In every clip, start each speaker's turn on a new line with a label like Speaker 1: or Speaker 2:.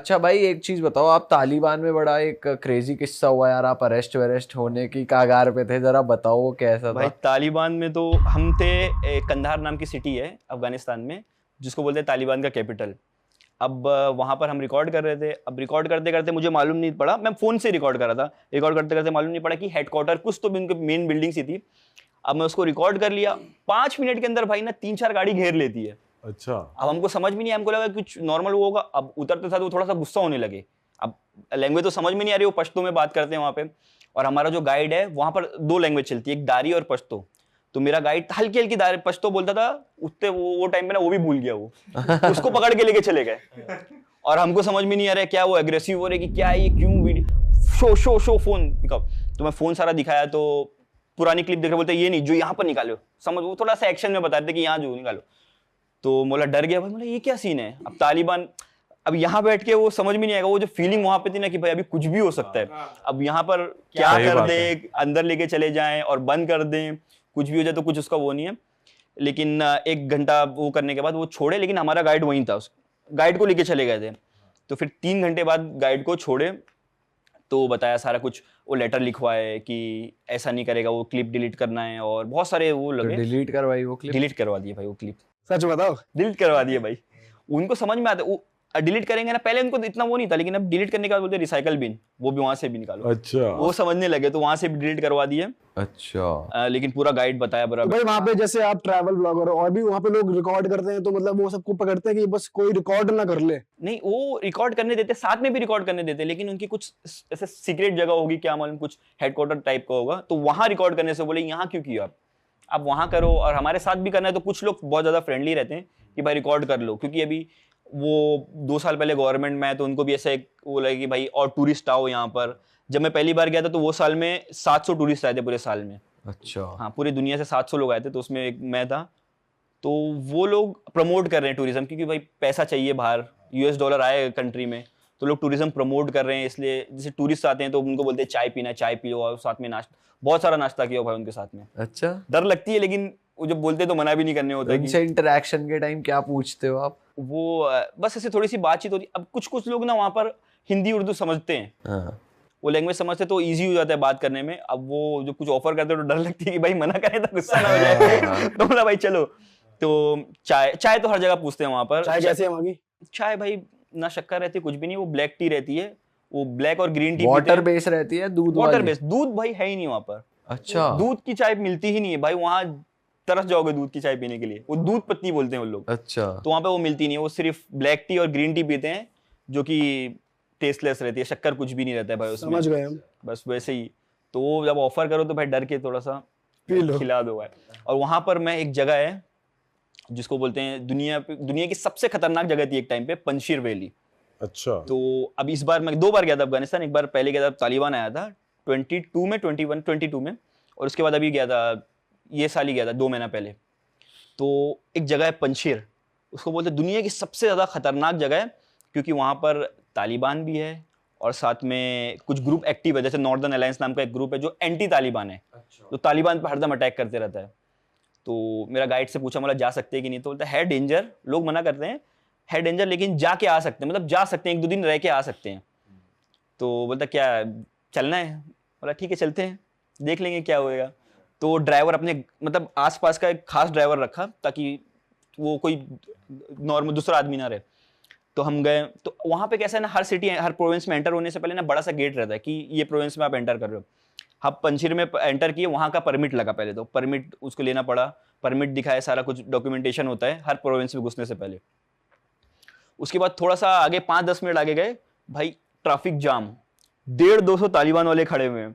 Speaker 1: अच्छा भाई एक चीज बताओ, आप तालिबान में बड़ा एक क्रेजी किस्सा हुआ यार, आप अरेस्ट वेरेस्ट होने की कगार पे थे, जरा बताओ वो कैसा
Speaker 2: भाई
Speaker 1: था?
Speaker 2: तालिबान में तो हम थे, कंधार नाम की सिटी है अफगानिस्तान में, जिसको बोलते हैं तालिबान का कैपिटल। अब वहां पर हम रिकॉर्ड कर रहे थे। अब रिकॉर्ड करते करते मुझे मालूम नहीं पड़ा, मैं फोन से रिकॉर्ड कर रहा था, रिकॉर्ड करते करते मालूम नहीं पड़ा कि हेडक्वार्टर कुछ तो भी उनके मेन बिल्डिंग सी थी। अब मैं उसको रिकॉर्ड कर लिया, 5 मिनट के अंदर भाई ना 3-4 गाड़ी घेर लेती है।
Speaker 3: अच्छा।
Speaker 2: अब हमको समझ में नहीं, हमको लगा कुछ नॉर्मल वो होगा। अब उतरते साथ वो थोड़ा सा गुस्सा होने लगे। अब लैंग्वेज तो समझ में नहीं आ रही, वो पश्तो में बात करते हैं वहां पे। और हमारा जो गाइड है वहां पर 2 लैंग्वेज चलती है, एक दारी और पश्तो। तो मेरा गाइड हल्की हल्की दारी पश्तो बोलता था, उतने वो टाइम पे ना वो भी भूल गया, वो उसको पकड़ के लेके चले गए। और हमको समझ में नहीं आ रहा है क्या वो एग्रेसिव हो रहे कि क्या है ये, क्यों video show show show phone दिखाओ। तो मैं फोन सारा दिखाया तो पुरानी क्लिप देख रहे, बोलते ये नहीं जो यहाँ पर निकालो, समझ वो थोड़ा सा एक्शन में बताते कि यहाँ जो निकालो। तो मोला डर गया भाई, मोला ये क्या सीन है। अब तालिबान, अब यहाँ बैठ के वो समझ में नहीं आएगा, वो जो फीलिंग वहां पे थी ना कि भाई अभी कुछ भी हो सकता है। अब यहाँ पर क्या कर दे, अंदर लेके चले जाएं और बंद कर दें, कुछ भी हो जाए तो कुछ उसका वो नहीं है। लेकिन 1 घंटा वो करने के बाद वो छोड़े, लेकिन हमारा गाइड वहीं था, उस गाइड को लेके चले गए थे। तो फिर 3 घंटे बाद गाइड को छोड़े तो बताया सारा कुछ, वो लेटर लिखवाए कि ऐसा नहीं करेगा, वो क्लिप डिलीट करना है और बहुत सारे वो लगे।
Speaker 1: डिलीट करवाई वो क्लिप?
Speaker 2: डिलीट करवा दिए भाई वो क्लिप,
Speaker 4: सच बताओ।
Speaker 2: डिलीट करवा दिए भाई। उनको समझ में आता, वो डिलीट करेंगे ना, पहले उनको इतना वो नहीं था, लेकिन अब डिलीट करने के बाद बोलते रिसाइकल बिन, वो भी वहां से भी निकालो।
Speaker 3: अच्छा।
Speaker 2: वो समझने लगे तो वहां से भी डिलीट करवा दिए।
Speaker 1: अच्छा।
Speaker 2: लेकिन पूरा गाइड बताया
Speaker 4: तो
Speaker 2: बराबर।
Speaker 4: भाई वहां पे जैसे आप ट्रैवल ब्लॉगर हो और भी वहां पे लोग रिकॉर्ड करते हैं, तो मतलब वो सबको पकड़ते हैं कि बस कोई रिकॉर्ड ना कर ले?
Speaker 2: नहीं, वो रिकॉर्ड करने देते, साथ में भी रिकॉर्ड करने देते, लेकिन उनकी कुछ ऐसे सीक्रेट जगह होगी, क्या मालूम, कुछ हेडक्वार्टर टाइप का होगा, तो वहां रिकॉर्ड करने से बोले यहाँ क्यों किया आप वहां करो, और हमारे साथ भी करना है। तो कुछ लोग बहुत ज्यादा फ्रेंडली रहते हैं कि भाई रिकॉर्ड कर लो, क्योंकि अभी वो 2 साल पहले गवर्नमेंट में है, तो उनको भी ऐसा एक वो लगे कि भाई और टूरिस्ट आओ यहाँ पर। जब मैं पहली बार गया था तो वो साल में 700 टूरिस्ट आए थे पूरे साल में।
Speaker 1: अच्छा।
Speaker 2: हाँ, पूरी दुनिया से 700 लोग आए थे, तो उसमें एक मैं था। तो वो लोग प्रमोट कर रहे हैं टूरिज्म, क्योंकि भाई पैसा चाहिए बाहर, US डॉलर आए कंट्री में, तो लोग टूरिज्म प्रमोट कर रहे हैं। इसलिए जैसे टूरिस्ट आते हैं तो उनको बोलते हैं चाय पीना, चाय पियो, और साथ में नाश्ता, बहुत सारा नाश्ता किया भाई उनके साथ में।
Speaker 1: अच्छा।
Speaker 2: डर लगती है, लेकिन वो जब बोलते हैं तो मना भी नहीं करने होता है।
Speaker 1: उनसे इंटरेक्शन के टाइम क्या पूछते हो आप?
Speaker 2: वो बस ऐसे थोड़ी सी बातचीत होती। अब कुछ कुछ लोग ना वहाँ पर हिंदी उर्दू समझते हैं,
Speaker 1: हाँ।
Speaker 2: वो लैंग्वेज समझते तो इजी हो जाता है बात करने में। अब वो जो कुछ ऑफर करते हैं तो डर लगती है कि भाई मना करें तो गुस्सा ना हो जाए। तो बोला भाई चलो। तो चाय तो हर जगह पूछते हैं वहां पर।
Speaker 4: चाय कैसी है वहां की?
Speaker 2: चाय भाई ना शक्कर रहती है, कुछ भी नहीं, वो ब्लैक टी रहती है, वो ब्लैक और ग्रीन टी।
Speaker 1: वाटर बेस रहती है, दूध
Speaker 2: वाटर
Speaker 1: वाली?
Speaker 2: बेस, दूध भाई है ही नहीं वहां पर।
Speaker 1: अच्छा।
Speaker 2: दूध की चाय मिलती ही नहीं है भाई, वहां तरस जाओगे दूध की चाय पीने के लिए, वो दूध पत्ती बोलते हैं वो लोग।
Speaker 1: अच्छा।
Speaker 2: तो वहां पे वो मिलती नहीं है, वो सिर्फ ब्लैक टी और ग्रीन टी पीते हैं, जो कि टेस्टलेस रहती है, शक्कर कुछ भी नहीं रहता है भाई उसमें।
Speaker 4: समझ गए हम।
Speaker 2: बस वैसे ही। तो वो जब ऑफर करो तो भाई डर के थोड़ा सा
Speaker 4: पी लो।
Speaker 2: खिला दो भाई। और वहां पर मैं, एक जगह है जिसको बोलते हैं दुनिया की सबसे खतरनाक जगह थी एक टाइम पे, पंजशीर वैली।
Speaker 3: अच्छा।
Speaker 2: तो अब इस बार मैं 2 बार गया था अफगानिस्तान। एक बार पहले गया था तालिबान आया था 22 में, 22 में, और उसके बाद अभी गया था, ये साल ही गया था 2 महीना पहले। तो एक जगह है पंजशीर, उसको बोलते हैं दुनिया की सबसे ज्यादा खतरनाक जगह है, क्योंकि वहां पर तालिबान भी है और साथ में कुछ ग्रुप एक्टिव है, जैसे नॉर्दर्न अलायंस नाम का एक ग्रुप है जो एंटी तालिबान है। तो तालिबान पर हरदम अटैक करते रहता है। तो मेरा गाइड से पूछा, बोला जा सकते हैं कि नहीं, तो बोलता है डेंजर, लोग मना करते हैं, है डेंजर, लेकिन जाके आ सकते हैं, मतलब जा सकते हैं, 1-2 दिन रह के आ सकते हैं। तो बोलता क्या चलना है? बोला ठीक है चलते हैं, देख लेंगे क्या होएगा। तो ड्राइवर अपने मतलब आसपास का एक खास ड्राइवर रखा, ताकि वो कोई नॉर्मल दूसरा आदमी ना रहे। तो हम गए, तो वहां पे कैसा है ना, हर सिटी, हर प्रोविंस में एंटर होने से पहले ना बड़ा सा गेट रहता है कि ये प्रोविंस में आप एंटर कर रहे हो। हम पंजशीर में एंटर किए, वहां का परमिट लगा, पहले तो परमिट उसको लेना पड़ा, परमिट दिखाया, सारा कुछ डॉक्यूमेंटेशन होता है हर प्रोविंस में घुसने से पहले। उसके बाद थोड़ा सा आगे 5-10 मिनट आगे गए, भाई ट्रैफिक जाम, 150-200 तालिबान वाले खड़े हुए हैं।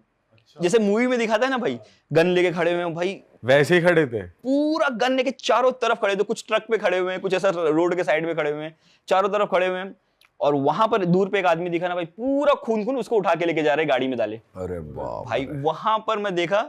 Speaker 2: जैसे मूवी में दिखाता है ना भाई, गन लेके खड़े हुए हैं भाई,
Speaker 3: वैसे ही खड़े थे?
Speaker 2: पूरा गन लेके चारों तरफ खड़े थे, कुछ ट्रक पे खड़े हुए हैं, कुछ ऐसा रोड के साइड में खड़े हुए हैं, चारों तरफ खड़े हुए हैं। और वहां पर दूर पे एक आदमी दिखा ना भाई, पूरा खून खून, उसको उठा के लेके जा रहे हैं गाड़ी में डाले।
Speaker 1: अरे बाप
Speaker 2: भाई वहां पर मैं देखा,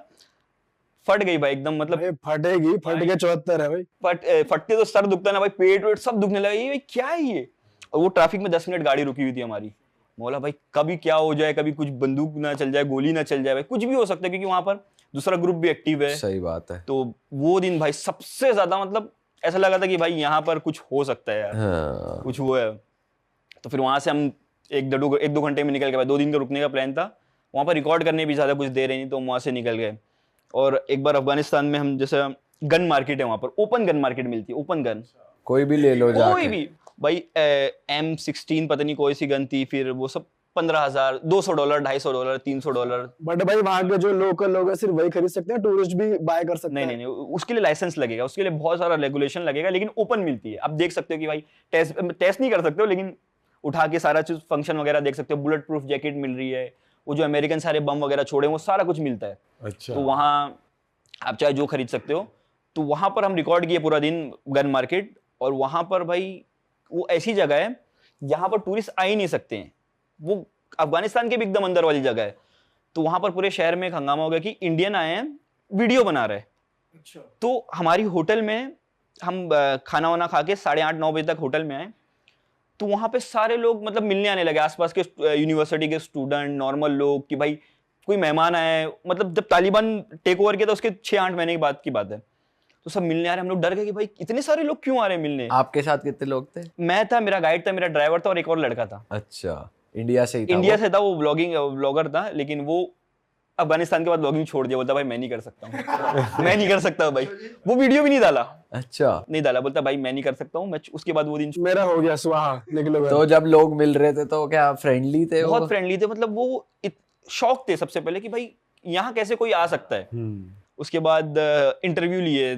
Speaker 2: फट गई भाई एकदम, मतलब
Speaker 4: फटेगी, फट के 74 है भाई।
Speaker 2: फटते तो सर दुखता ना भाई, पेट वेट सब दुखने लगा, ये क्या है ये। और वो ट्रैफिक में 10 मिनट गाड़ी रुकी हुई थी हमारी। बोला भाई कभी क्या हो जाए, कभी कुछ बंदूक ना चल जाए, गोली ना चल जाए, भाई कुछ भी हो सकता है, क्योंकि वहां पर दूसरा ग्रुप भी एक्टिव है।
Speaker 1: सही बात है।
Speaker 2: तो वो दिन भाई सबसे ज्यादा, मतलब ऐसा लगा था कि भाई यहाँ पर कुछ हो सकता है यार।
Speaker 1: हाँ।
Speaker 2: कुछ वो है। तो फिर वहां से हम एक दो घंटे में निकल गए। 2 दिन का रुकने का प्लान था, वहाँ पर रिकॉर्ड करने भी ज़्यादा कुछ दे रहे नहीं, तो वहाँ से निकल गए। और एक बार अफगानिस्तान में हम, जैसे गन मार्केट है वहाँ पर, ओपन गन मार्केट मिलती है, ओपन गन
Speaker 1: कोई भी ले लो
Speaker 2: कोई
Speaker 1: जाके।
Speaker 2: भी भाई, M16 पता नहीं कोई सी गन थी, फिर वो सब $15,000, $200, $250, $300।
Speaker 4: बट भाई वहाँ के जो लोकल लोग हैं सिर्फ वही खरीद सकते हैं, टूरिस्ट भी बाय कर सकते
Speaker 2: नहीं
Speaker 4: हैं?
Speaker 2: नहीं नहीं, उसके लिए लाइसेंस लगेगा, उसके लिए बहुत सारा रेगुलेशन लगेगा, लेकिन ओपन मिलती है। आप देख सकते हो कि भाई टेस्ट नहीं कर सकते हो, लेकिन उठा के सारा चीज फंक्शन वगैरह देख सकते हो। बुलेट प्रूफ जैकेट मिल रही है, वो जो अमेरिकन सारे बम वगैरह छोड़े वो सारा कुछ मिलता है।
Speaker 3: अच्छा।
Speaker 2: तो वहाँ आप चाहे जो खरीद सकते हो। तो वहाँ पर हम रिकॉर्ड किए पूरा दिन गन मार्केट, और वहाँ पर भाई वो ऐसी जगह है जहाँ पर टूरिस्ट आ ही नहीं सकते हैं, वो अफगानिस्तान के भी एकदम अंदर वाली जगह है। तो वहाँ पर पूरे शहर में एक हंगामा हो गया कि इंडियन आए हैं, वीडियो बना रहे।
Speaker 4: अच्छा।
Speaker 2: तो हमारी होटल में हम खाना वाना खा के 8:30-9 बजे तक होटल में आए। तो वहाँ पे सारे लोग मतलब मिलने आने लगे, आसपास के यूनिवर्सिटी के स्टूडेंट, नॉर्मल लोग, कि भाई कोई मेहमान आए। मतलब जब तालिबान टेक ओवर किया था उसके 6-8 महीने के बाद की बात है, तो सब मिलने आ रहे। हम लोग डर गए कि भाई इतने सारे लोग क्यों आ रहे हैं मिलने।
Speaker 1: आपके साथ कितने लोग थे?
Speaker 2: मैं था, मेरा गाइड था, मेरा ड्राइवर था, और एक और लड़का था।
Speaker 1: अच्छा, इंडिया से ही था?
Speaker 2: इंडिया
Speaker 1: वो?
Speaker 2: से था, वो व्लॉगर था, लेकिन वो अफगानिस्तान के बाद व्लॉगिंग छोड़ दिया। बोलता भाई मैं नहीं कर सकता हूँ मैं नहीं कर सकता भाई, वो वीडियो भी नहीं डाला।
Speaker 1: अच्छा,
Speaker 2: नहीं डाला, बोलता भाई मैं नहीं कर सकता हूँ। मैं उसके बाद वो दिन
Speaker 4: मेरा हो गया स्वाहा, निकलो घर।
Speaker 1: तो जब लोग मिल रहे थे तो क्या फ्रेंडली थे वो?
Speaker 2: बहुत फ्रेंडली थे, मतलब वो शौक थे सबसे पहले कि भाई यहाँ कैसे कोई आ सकता है। उसके बाद इंटरव्यू लिए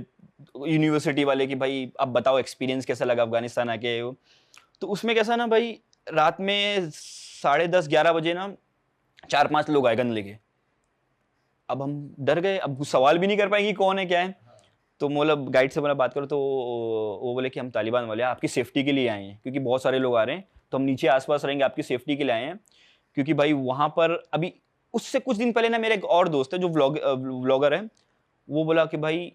Speaker 2: यूनिवर्सिटी वाले कि भाई आप बताओ एक्सपीरियंस कैसा लगा अफगानिस्तान आके। तो उसमें कैसा ना भाई, रात में 10:30-11 बजे ना 4-5 लोग आए गन लेके। अब हम डर गए, अब कुछ सवाल भी नहीं कर पाएंगे कौन है क्या है। तो मतलब गाइड से बोला बात करो, तो वो बोले कि हम तालिबान वाले हैं, आपकी सेफ्टी के लिए आए हैं, क्योंकि बहुत सारे लोग आ रहे हैं, तो हम नीचे आसपास रहेंगे, आपकी सेफ्टी के लिए आए हैं। क्योंकि भाई वहाँ पर अभी उससे कुछ दिन पहले ना मेरा एक और दोस्त है जो व्लॉगर है, वो बोला कि भाई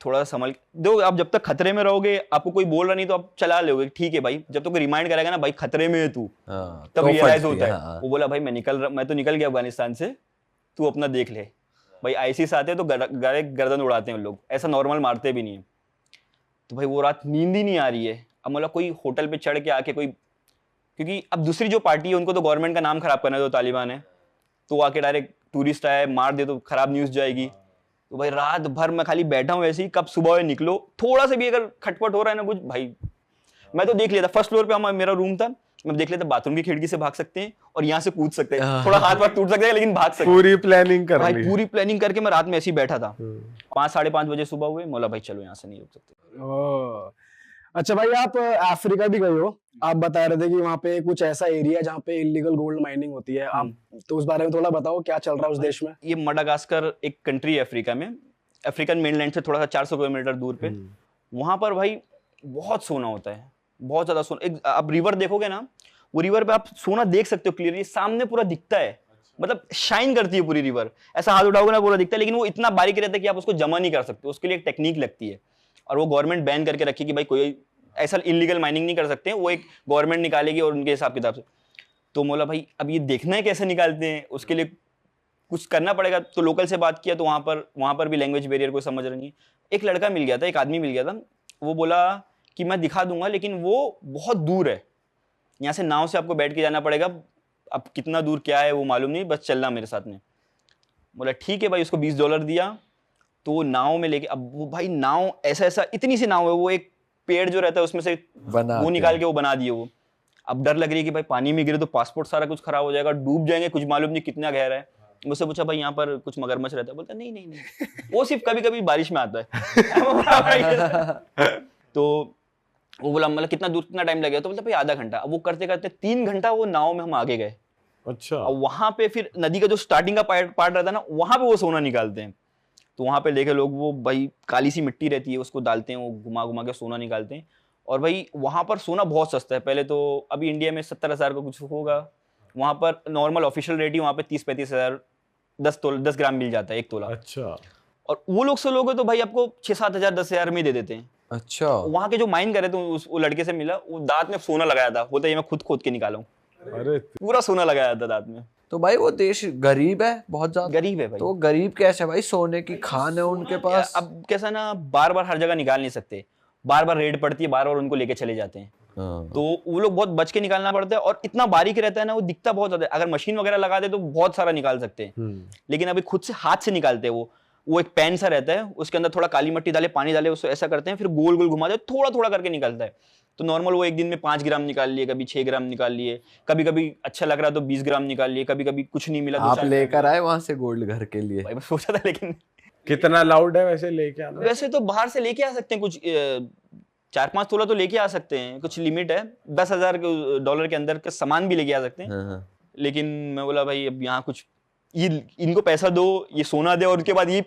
Speaker 2: थोड़ा संभल दो, आप जब तक खतरे में रहोगे, आपको कोई बोल रहा नहीं तो आप चला लोगे, ठीक है भाई, जब तक कोई रिमाइंड करेगा ना भाई खतरे में है तू,
Speaker 1: हाँ,
Speaker 2: तब
Speaker 1: तो
Speaker 2: रियलाइज
Speaker 1: फटती
Speaker 2: होता है।
Speaker 1: हाँ।
Speaker 2: वो बोला भाई मैं तो निकल गया अफगानिस्तान से, तू अपना देख ले। भाई आईसीस आते हैं तो गर्दन उड़ाते हैं लोग, ऐसा नॉर्मल मारते भी नहीं है। तो भाई वो रात नींद ही नहीं आ रही है। अब मतलब कोई होटल पे चढ़ के आके कोई, क्योंकि अब दूसरी जो पार्टी है उनको तो गवर्नमेंट का नाम खराब करना है, जो तालिबान है, तो आके डायरेक्ट टूरिस्ट आए मार दे तो खराब न्यूज जाएगी। तो भाई रात भर मैं खाली बैठा हूँ ऐसे ही, कब सुबह हुए निकलो, थोड़ा सा भी अगर खटपट हो रहा है ना कुछ, भाई मैं तो देख लिया था। फर्स्ट फ्लोर पे मेरा रूम था, मैं देख लेता बाथरूम की खिड़की से भाग सकते हैं और यहाँ से कूद सकते हैं, थोड़ा हाथ टूट सकते हैं लेकिन भाग सकते हैं।
Speaker 3: पूरी प्लानिंग कर
Speaker 2: भाई
Speaker 3: ली।
Speaker 2: पूरी प्लानिंग करके मैं रात में ऐसे ही बैठा था। 5-5:30 बजे सुबह हुए, मौला भाई चलो यहाँ से नहीं रुक सकते।
Speaker 4: ओह, अच्छा भाई आप अफ्रीका भी गए हो, आप बता रहे थे कि वहाँ पे कुछ ऐसा एरिया जहाँ पे इलीगल गोल्ड माइनिंग होती है, आप तो उस बारे में थोड़ा बताओ क्या चल रहा है उस देश में?
Speaker 2: ये मडागास्कर एक कंट्री है अफ्रीका में, अफ्रीकन मेनलैंड से थोड़ा सा 400 किलोमीटर दूर पे। वहां पर भाई बहुत सोना होता है, बहुत ज्यादा सोना। एक आप रिवर देखोगे ना, वो रिवर पे आप सोना देख सकते हो क्लियरली, सामने पूरा दिखता है, मतलब शाइन करती है पूरी रिवर। ऐसा हाथ उठाओगे ना पूरा दिखता है, लेकिन वो इतना बारीक रहता है कि आप उसको जमा नहीं कर सकते, उसके लिए एक टेक्निक लगती है। और वो गवर्नमेंट बैन करके रखी कि भाई कोई ऐसा इलीगल माइनिंग नहीं कर सकते हैं, वो एक गवर्नमेंट निकालेगी और उनके हिसाब किताब से। तो मोला भाई अब ये देखना है कैसे निकालते हैं, उसके लिए कुछ करना पड़ेगा। तो लोकल से बात किया, तो वहाँ पर भी लैंग्वेज बैरियर कोई समझ रहा नहीं। एक लड़का मिल गया था, एक आदमी मिल गया था, वो बोला कि मैं दिखा दूंगा, लेकिन वो बहुत दूर है, यहाँ से नाव से आपको बैठ के जाना पड़ेगा। अब कितना दूर क्या है वो मालूम नहीं, बस चलना मेरे साथ में। बोला ठीक है भाई, उसको $20 दिया, तो वो नाव में लेके, अब वो भाई नाव ऐसा इतनी सी नाव है, वो एक पेड़ जो रहता है उसमें से वो निकाल के वो बना दिए वो। अब डर लग रही है कि भाई पानी में गिरे तो पासपोर्ट सारा कुछ खराब हो जाएगा, डूब जाएंगे, कुछ मालूम नहीं कितना गहरा है। मुझसे पूछा भाई यहाँ पर कुछ मगरमच्छ रहता है? बोलता नहीं वो सिर्फ कभी कभी बारिश में आता है तो वो बोला मतलब कितना दूर, कितना टाइम लगेगा? तो बोलता भाई आधा घंटा। अब वो करते करते 3 घंटा वो नाव में हम आगे गए।
Speaker 3: अच्छा।
Speaker 2: और वहां पे फिर नदी का जो स्टार्टिंग का पार्ट रहता है ना, वहां पे वो सोना निकालते हैं। तो वहां पे लेके लोग, वो भाई काली सी मिट्टी रहती है, उसको डालते हैं, वो घुमा घुमा के सोना निकालते हैं। और भाई वहां पर सोना बहुत सस्ता है। पहले तो अभी इंडिया में 70,000 का कुछ होगा, वहां पर नॉर्मल ऑफिशियल रेट ही वहां पे 30-35 हज़ार 10 ग्राम मिल जाता है, 1 तोला।
Speaker 3: अच्छा।
Speaker 2: और वो लोग से लोगे तो भाई आपको 6-7 हज़ार 10 हज़ार में दे देते हैं।
Speaker 1: अच्छा।
Speaker 2: वहां के जो माइन करे, तो वो लड़के से मिला, वो दांत में सोना लगाया था, बोलता ये मैं खुद खोद के निकाला हूँ।
Speaker 3: अरे
Speaker 2: पूरा सोना लगाया था दांत में।
Speaker 1: तो भाई वो देश गरीब है बहुत ज्यादा?
Speaker 2: गरीब है भाई।
Speaker 1: तो गरीब कैसे भाई, सोने की खान है उनके पास?
Speaker 2: अब कैसा ना, बार बार हर जगह निकाल नहीं सकते, बार बार रेड पड़ती है, बार बार उनको लेके चले जाते हैं।
Speaker 1: हाँ।
Speaker 2: तो वो लोग बहुत बच के निकालना पड़ता है, और इतना बारीक रहता है ना, वो दिखता बहुत ज्यादा है। अगर मशीन वगैरह लगा दे तो बहुत सारा निकाल सकते हैं, लेकिन अभी खुद से हाथ से निकालते हैं। वो एक पैन सा रहता है, उसके अंदर थोड़ा काली मिट्टी डाले, पानी डाले, उसको ऐसा करते हैं, फिर गोल गोल घुमाते हैं, थोड़ा थोड़ा करके निकलता है। तो नॉर्मल वो एक दिन में 5 ग्राम निकाल लिए, कभी 6 ग्राम निकाल लिए, कभी कभी अच्छा लग रहा तो 20 ग्राम निकाल लिए, कभी कभी कुछ नहीं मिला।
Speaker 1: आप लेकर आए वहां से गोल्ड घर के लिए?
Speaker 2: भाई मैं सोचा था, लेकिन
Speaker 3: कितना लाउड है वैसे लेके आना?
Speaker 2: वैसे तो बाहर से लेके आ सकते हैं, कुछ 4-5 तोला तो लेके आ सकते हैं, कुछ लिमिट है। $10,000 के अंदर का सामान भी लेके आ सकते हैं।
Speaker 1: हाँ।
Speaker 2: लेकिन मैं बोला भाई अब यहाँ कुछ, ये इनको पैसा दो, ये सोना दे, और उसके बाद ये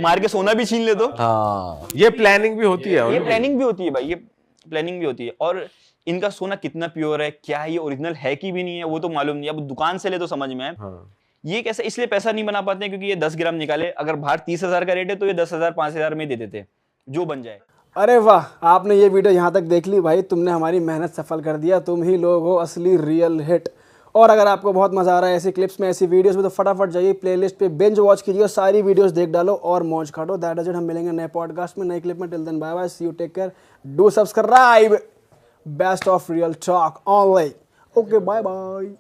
Speaker 2: मार के सोना भी छीन ले दो।
Speaker 1: हाँ,
Speaker 3: ये प्लानिंग भी होती है?
Speaker 2: ये प्लानिंग भी होती है भाई, ये प्लानिंग भी होती है। और इनका सोना कितना प्योर है, क्या ये ओरिजिनल है कि भी नहीं है, वो तो मालूम नहीं। अब दुकान से ले तो समझ में आए।
Speaker 3: हाँ।
Speaker 2: ये कैसे इसलिए पैसा नहीं बना पाते हैं क्योंकि ये 10 ग्राम निकाले, अगर बाहर 30,000 का रेट है तो ये 10,000 5,000 में दे देते, जो बन जाए।
Speaker 4: अरे वाह, आपने ये वीडियो यहाँ तक देख ली भाई, तुमने हमारी मेहनत सफल कर दिया। तुम ही लोग हो असली रियल हिट। और अगर आपको बहुत मजा आ रहा है ऐसी क्लिप्स में, ऐसी वीडियोस में, तो फटाफट जाइए प्लेलिस्ट पे, बिंज वॉच कीजिए, सारी वीडियोस देख डालो और मौज काटो। That is it. हम मिलेंगे नए पॉडकास्ट में, नई क्लिप में। Till then bye bye, see you, take care, do subscribe. Best of real talk online. Okay, bye bye.